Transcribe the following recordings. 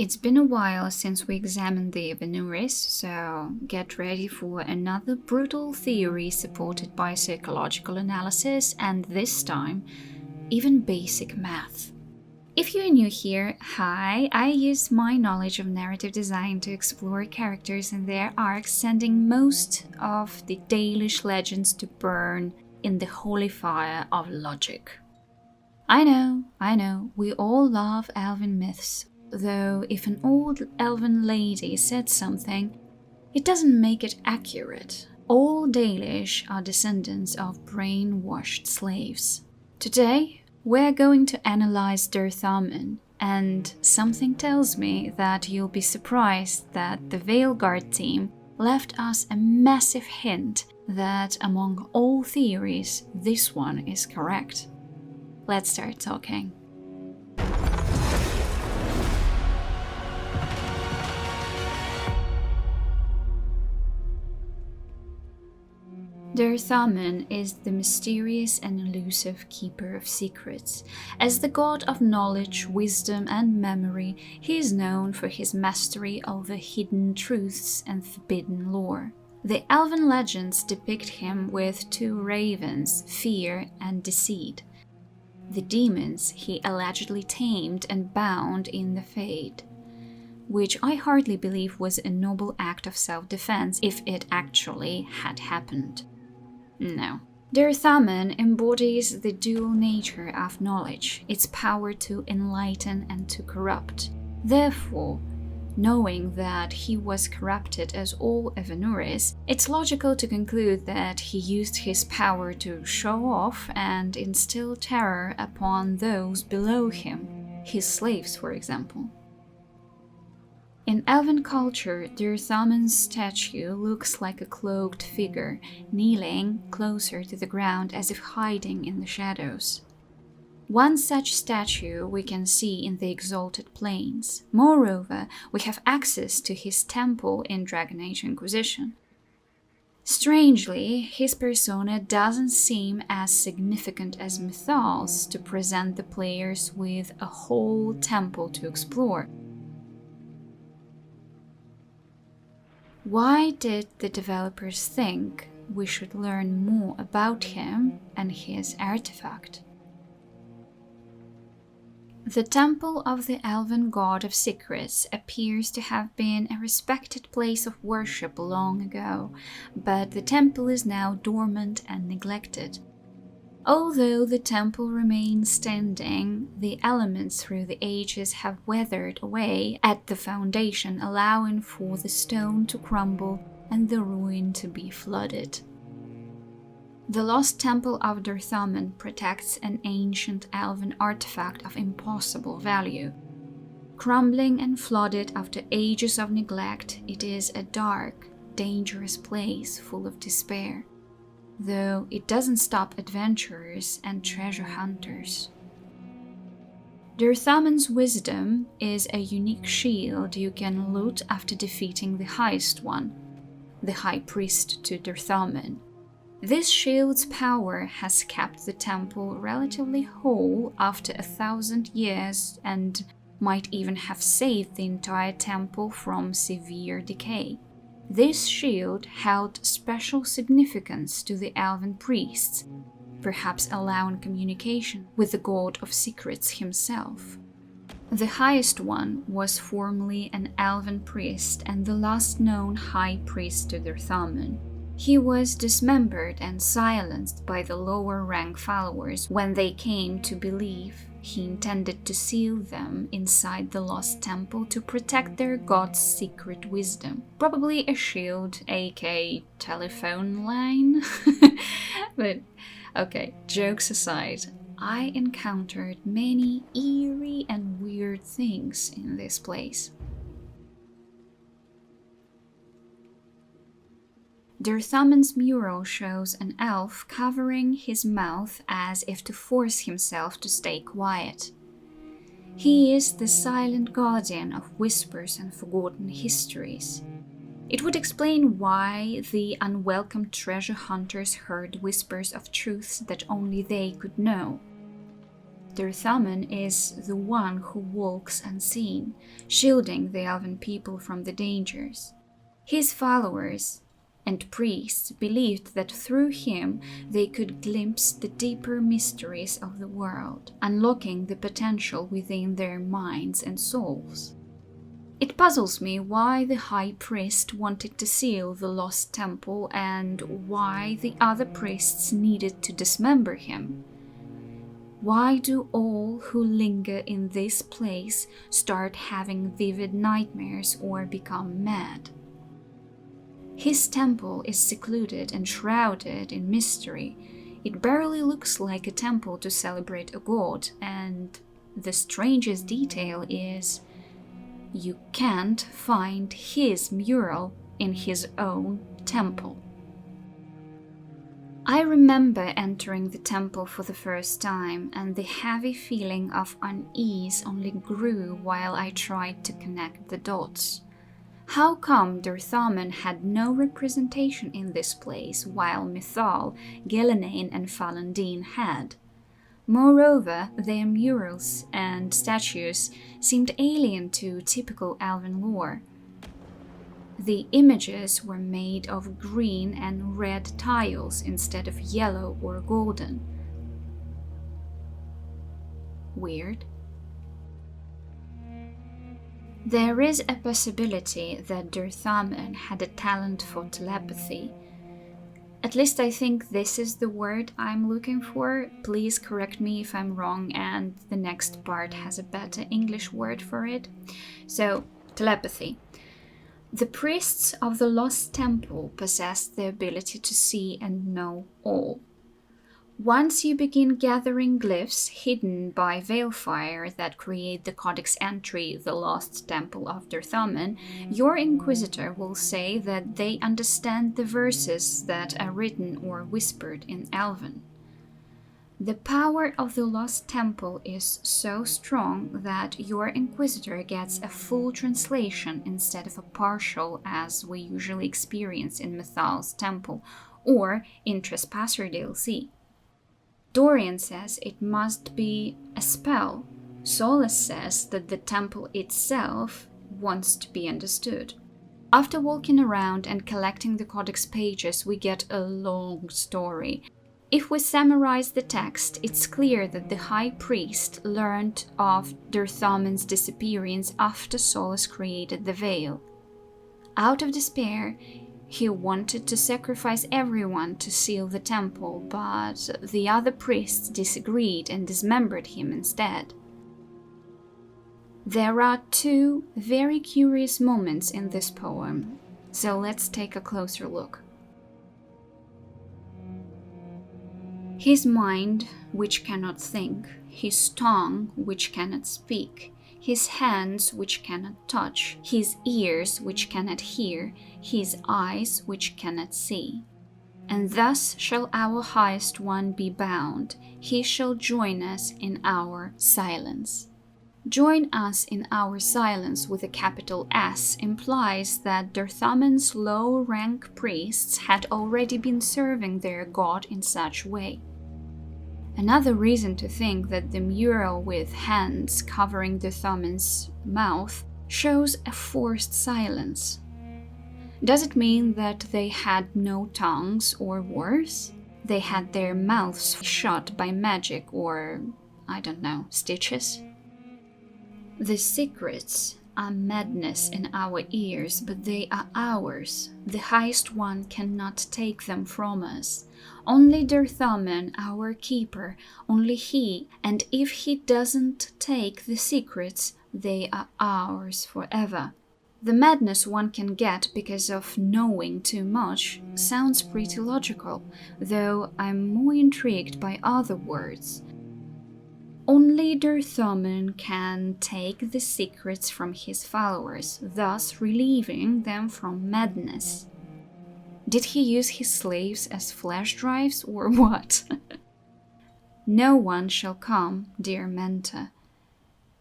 It's been a while since we examined the Evanuris, so get ready for another brutal theory supported by psychological analysis and this time, even basic math. If you're new here, hi, I use my knowledge of narrative design to explore characters and their arcs, sending most of the Dalish legends to burn in the holy fire of logic. I know, we all love elven myths. Though if an old elven lady said something, it doesn't make it accurate. All Dalish are descendants of brainwashed slaves. Today, we're going to analyze Dirthamen, and something tells me that you'll be surprised that the Veilguard team left us a massive hint that among all theories, this one is correct. Let's start talking. Dirthamen is the mysterious and elusive keeper of secrets. As the god of knowledge, wisdom, and memory, he is known for his mastery over hidden truths and forbidden lore. The elven legends depict him with two ravens, Fear and Deceit, the demons he allegedly tamed and bound in the Fade, which I hardly believe was a noble act of self-defense if it actually had happened. No. Dirthamen embodies the dual nature of knowledge, its power to enlighten and to corrupt. Therefore, knowing that he was corrupted as all Evanuris, it's logical to conclude that he used his power to show off and instill terror upon those below him, his slaves, for example. In elven culture, Dirthamen's statue looks like a cloaked figure, kneeling closer to the ground as if hiding in the shadows. One such statue we can see in the Exalted Plains. Moreover, we have access to his temple in Dragon Age Inquisition. Strangely, his persona doesn't seem as significant as Mythal's to present the players with a whole temple to explore. Why did the developers think we should learn more about him and his artifact? The Temple of the Elven God of Secrets appears to have been a respected place of worship long ago, but the temple is now dormant and neglected. Although the temple remains standing, the elements through the ages have weathered away at the foundation, allowing for the stone to crumble and the ruin to be flooded. The lost temple of Dirthamen protects an ancient elven artifact of impossible value. Crumbling and flooded after ages of neglect, it is a dark, dangerous place full of despair. Though it doesn't stop adventurers and treasure hunters. Dirthamen's wisdom is a unique shield you can loot after defeating the highest one, the High Priest to Dirthamen. This shield's power has kept the temple relatively whole after 1,000 years and might even have saved the entire temple from severe decay. This shield held special significance to the elven priests, perhaps allowing communication with the god of secrets himself. The highest one was formerly an elven priest and the last known high priest to Dirthamen. He was dismembered and silenced by the lower rank followers when they came to believe he intended to seal them inside the lost temple to protect their god's secret wisdom. Probably a shield, aka telephone line. But okay, jokes aside, I encountered many eerie and weird things in this place. Dirthamen's mural shows an elf covering his mouth as if to force himself to stay quiet. He is the silent guardian of whispers and forgotten histories. It would explain why the unwelcome treasure hunters heard whispers of truths that only they could know. Dirthamen is the one who walks unseen, shielding the elven people from the dangers. His followers and priests believed that through him they could glimpse the deeper mysteries of the world, unlocking the potential within their minds and souls. It puzzles me why the high priest wanted to seal the lost temple and why the other priests needed to dismember him. Why do all who linger in this place start having vivid nightmares or become mad? His temple is secluded and shrouded in mystery. It barely looks like a temple to celebrate a god, and the strangest detail is you can't find his mural in his own temple. I remember entering the temple for the first time, and the heavy feeling of unease only grew while I tried to connect the dots. How come Dirthamen had no representation in this place, while Mythal, Ghilan'nain and Falon'Din had? Moreover, their murals and statues seemed alien to typical elven lore. The images were made of green and red tiles instead of yellow or golden. Weird. There is a possibility that Dirthamen had a talent for telepathy. At least I think this is the word I'm looking for. Please correct me if I'm wrong and the next part has a better English word for it. So, telepathy. The priests of the Lost Temple possessed the ability to see and know all. Once you begin gathering glyphs hidden by Veilfire that create the codex entry The Lost Temple of Dirthamen, your Inquisitor will say that they understand the verses that are written or whispered in Elven. The power of the Lost Temple is so strong that your Inquisitor gets a full translation instead of a partial as we usually experience in Mythal's Temple or in Trespasser DLC. Dorian says it must be a spell. Solus says that the temple itself wants to be understood. After walking around and collecting the codex pages, we get a long story. If we summarize the text, it's clear that the high priest learned of Dirthamen's disappearance after Solus created the veil. Out of despair, he wanted to sacrifice everyone to seal the temple, but the other priests disagreed and dismembered him instead. There are two very curious moments in this poem, so let's take a closer look. His mind, which cannot think, his tongue, which cannot speak, his hands which cannot touch, his ears which cannot hear, his eyes which cannot see. And thus shall our highest one be bound, he shall join us in our silence. Join us in our silence with a capital S implies that Dirthamen's low-rank priests had already been serving their god in such way. Another reason to think that the mural with hands covering Dirthamen's mouth shows a forced silence. Does it mean that they had no tongues or worse? They had their mouths shut by magic or, I don't know, stitches? The secrets are madness in our ears, but they are ours. The highest one cannot take them from us. Only Dirthamen, our keeper, only he, and if he doesn't take the secrets, they are ours forever. The madness one can get because of knowing too much sounds pretty logical, though I'm more intrigued by other words. Only Dirthamen can take the secrets from his followers, thus relieving them from madness. Did he use his slaves as flash drives or what? No one shall come, dear mentor.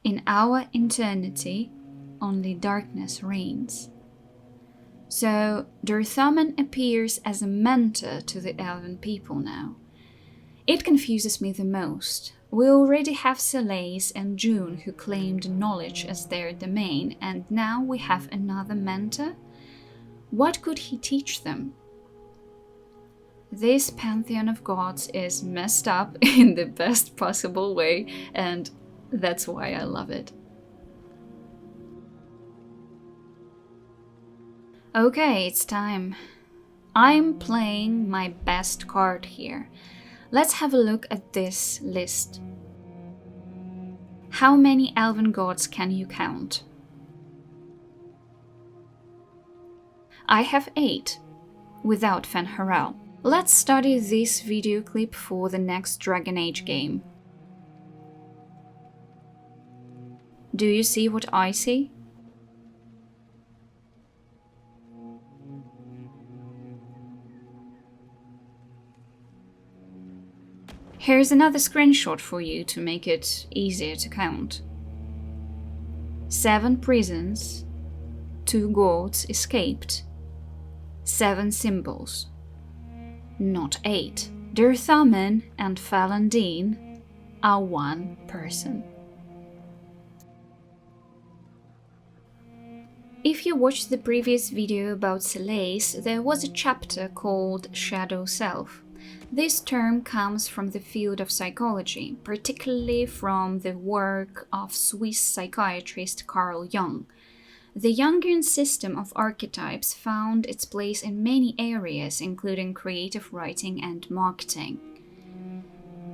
In our eternity, only darkness reigns. So Dirthamen appears as a mentor to the elven people now. It confuses me the most. We already have Celais and June who claimed knowledge as their domain, and now we have another mentor? What could he teach them? This pantheon of gods is messed up in the best possible way, and that's why I love it. Okay, it's time. I'm playing my best card here. Let's have a look at this list. How many elven gods can you count? I have 8, without Fen'Harel. Let's study this video clip for the next Dragon Age game. Do you see what I see? Here's another screenshot for you to make it easier to count. 7 prisons, 2 gods escaped, 7 symbols. Not 8. Dirthamen and Falon'Din are one person. If you watched the previous video about Celais, there was a chapter called Shadow Self. This term comes from the field of psychology, particularly from the work of Swiss psychiatrist Carl Jung. The Jungian system of archetypes found its place in many areas, including creative writing and marketing.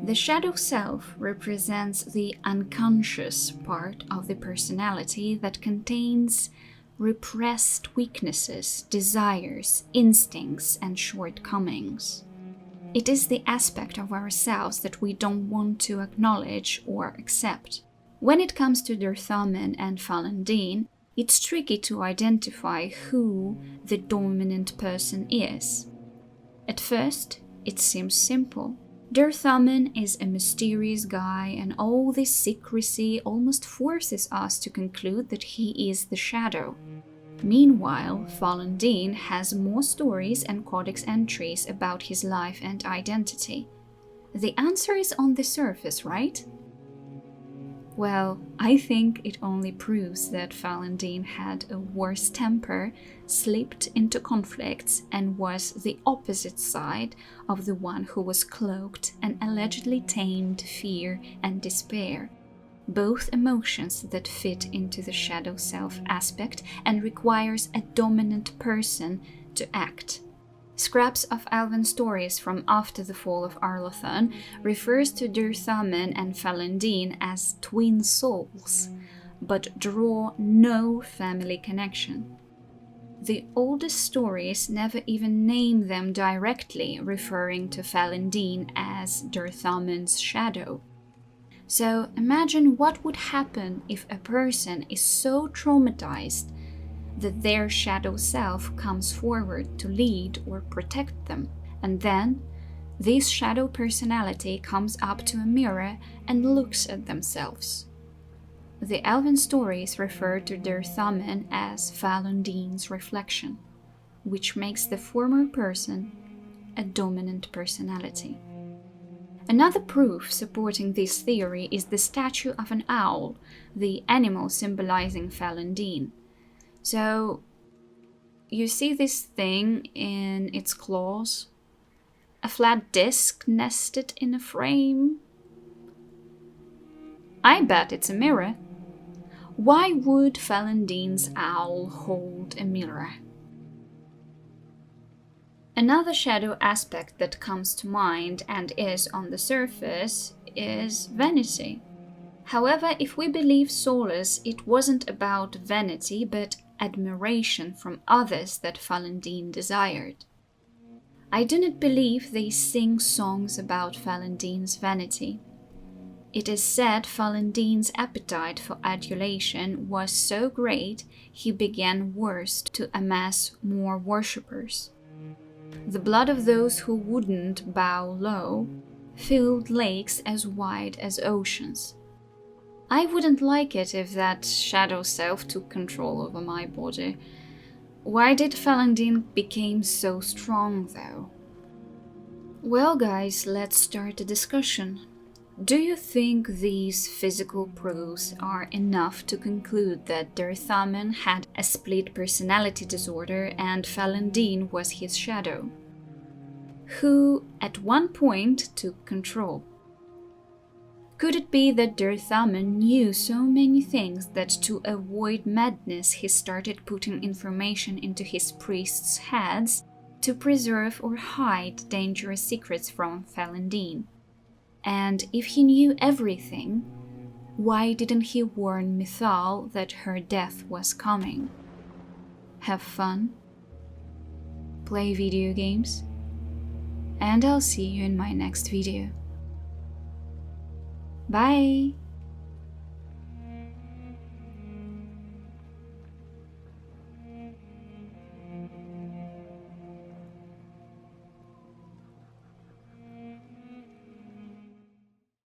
The shadow self represents the unconscious part of the personality that contains repressed weaknesses, desires, instincts, and shortcomings. It is the aspect of ourselves that we don't want to acknowledge or accept. When it comes to Dirthamen and Falon'Din, it's tricky to identify who the dominant person is. At first, it seems simple. Dirthamen is a mysterious guy, and all this secrecy almost forces us to conclude that he is the shadow. Meanwhile, Falon'Din has more stories and codex entries about his life and identity. The answer is on the surface, right? Well, I think it only proves that Falon'Din had a worse temper, slipped into conflicts, and was the opposite side of the one who was cloaked and allegedly tamed fear and despair. Both emotions that fit into the shadow self aspect and requires a dominant person to act. Scraps of elven stories from after the fall of Arlathan refers to Dirthamen and Falon'Din as twin souls, but draw no family connection. The oldest stories never even name them directly, referring to Falon'Din as Dirthamen's shadow. So imagine what would happen if a person is so traumatized that their shadow self comes forward to lead or protect them, and then this shadow personality comes up to a mirror and looks at themselves. The elven stories refer to Dirthamen as Falon'Din's reflection, which makes the former person a dominant personality. Another proof supporting this theory is the statue of an owl, the animal symbolizing Falon'Din. So, you see this thing in its claws? A flat disc nested in a frame? I bet it's a mirror. Why would Falon'Din's owl hold a mirror? Another shadow aspect that comes to mind and is on the surface is vanity. However, if we believe Solus, it wasn't about vanity but admiration from others that Falon'Din desired. I do not believe they sing songs about Falon'Din's vanity. It is said Falon'Din's appetite for adulation was so great he began first to amass more worshippers. The blood of those who wouldn't bow low filled lakes as wide as oceans. I wouldn't like it if that shadow self took control over my body. Why did Falon'Din become so strong, though? Well, guys, let's start the discussion. Do you think these physical proofs are enough to conclude that Dirthamen had a split personality disorder and Falon'Din was his shadow, who at one point took control? Could it be that Dirthamen knew so many things that to avoid madness he started putting information into his priests' heads to preserve or hide dangerous secrets from Falon'Din? And if he knew everything, why didn't he warn Mythal that her death was coming? Have fun, play video games, and I'll see you in my next video. Bye!